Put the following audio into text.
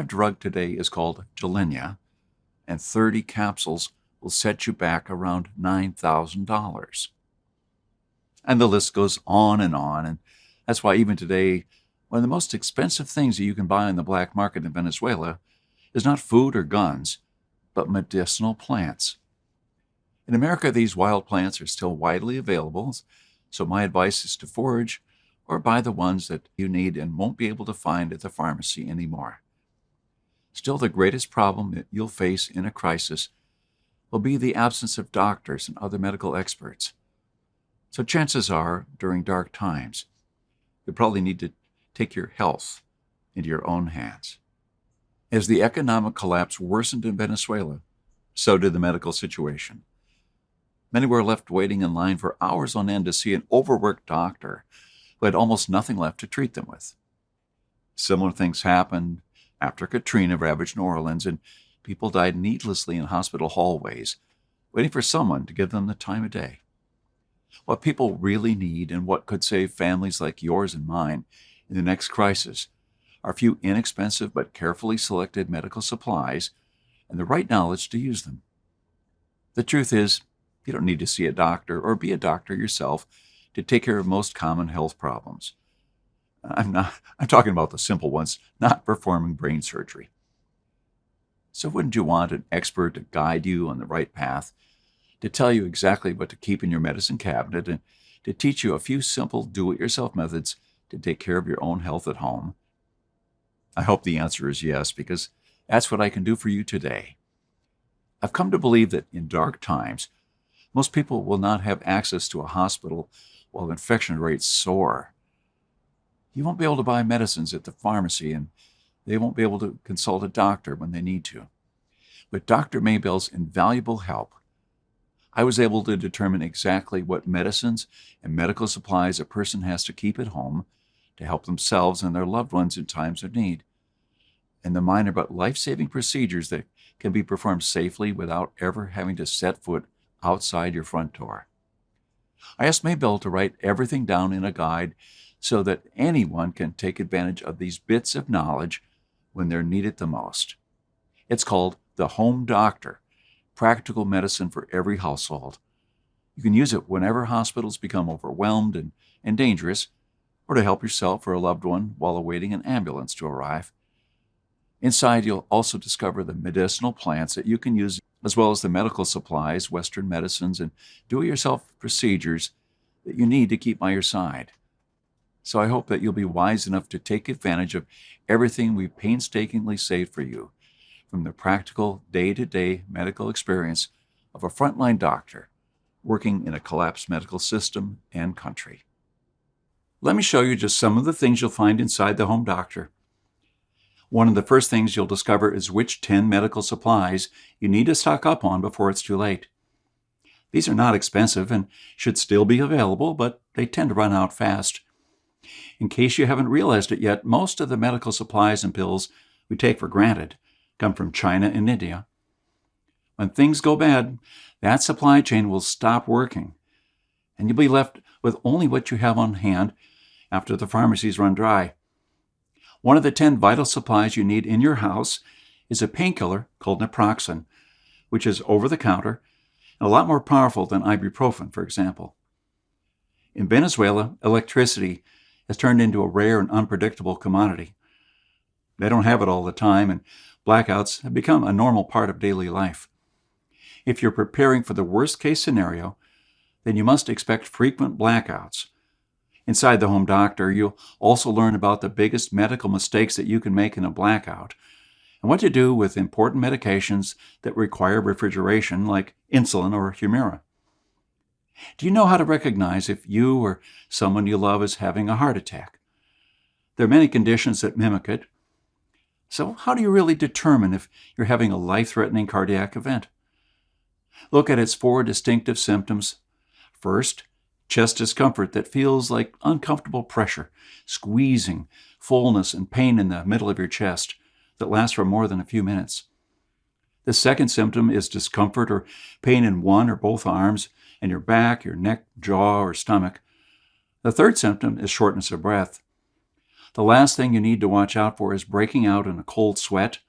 drug today is called Gilenya, and 30 capsules will set you back around $9,000. And the list goes on, and that's why even today, one of the most expensive things that you can buy on the black market in Venezuela is not food or guns, but medicinal plants. In America, these wild plants are still widely available, so my advice is to forage or buy the ones that you need and won't be able to find at the pharmacy anymore. Still, the greatest problem that you'll face in a crisis will be the absence of doctors and other medical experts. So chances are, during dark times, you'll probably need to take your health into your own hands. As the economic collapse worsened in Venezuela, so did the medical situation. Many were left waiting in line for hours on end to see an overworked doctor who had almost nothing left to treat them with. Similar things happened after Katrina ravaged New Orleans, and people died needlessly in hospital hallways, waiting for someone to give them the time of day. What people really need and what could save families like yours and mine in the next crisis are a few inexpensive but carefully selected medical supplies and the right knowledge to use them. The truth is, you don't need to see a doctor or be a doctor yourself to take care of most common health problems. I'm talking about the simple ones, not performing brain surgery. So wouldn't you want an expert to guide you on the right path, to tell you exactly what to keep in your medicine cabinet, and to teach you a few simple do-it-yourself methods to take care of your own health at home? I hope the answer is yes, because that's what I can do for you today. I've come to believe that in dark times, most people will not have access to a hospital while infection rates soar. You won't be able to buy medicines at the pharmacy, and they won't be able to consult a doctor when they need to. With Dr. Maybell's invaluable help, I was able to determine exactly what medicines and medical supplies a person has to keep at home to help themselves and their loved ones in times of need, and the minor but life-saving procedures that can be performed safely without ever having to set foot outside your front door. I asked Maybell to write everything down in a guide so that anyone can take advantage of these bits of knowledge when they're needed the most. It's called The Home Doctor, Practical Medicine for Every Household. You can use it whenever hospitals become overwhelmed and dangerous, or to help yourself or a loved one while awaiting an ambulance to arrive. Inside, you'll also discover the medicinal plants that you can use, as well as the medical supplies, Western medicines, and do-it-yourself procedures that you need to keep by your side. So I hope that you'll be wise enough to take advantage of everything we painstakingly saved for you, from the practical, day-to-day medical experience of a frontline doctor working in a collapsed medical system and country. Let me show you just some of the things you'll find inside the Home Doctor. One of the first things you'll discover is which 10 medical supplies you need to stock up on before it's too late. These are not expensive and should still be available, but they tend to run out fast. In case you haven't realized it yet, most of the medical supplies and pills we take for granted come from China and India. When things go bad, that supply chain will stop working, and you'll be left with only what you have on hand after the pharmacies run dry. One of the 10 vital supplies you need in your house is a painkiller called naproxen, which is over-the-counter and a lot more powerful than ibuprofen, for example. In Venezuela, electricity has turned into a rare and unpredictable commodity. They don't have it all the time, and blackouts have become a normal part of daily life. If you're preparing for the worst-case scenario, then you must expect frequent blackouts. Inside the Home Doctor, you'll also learn about the biggest medical mistakes that you can make in a blackout, and what to do with important medications that require refrigeration, like insulin or Humira. Do you know how to recognize if you or someone you love is having a heart attack? There are many conditions that mimic it. So how do you really determine if you're having a life-threatening cardiac event? Look at its 4 distinctive symptoms. First, chest discomfort that feels like uncomfortable pressure, squeezing, fullness, and pain in the middle of your chest that lasts for more than a few minutes. The second symptom is discomfort or pain in one or both arms and your back, your neck, jaw, or stomach. The third symptom is shortness of breath. The last thing you need to watch out for is breaking out in a cold sweat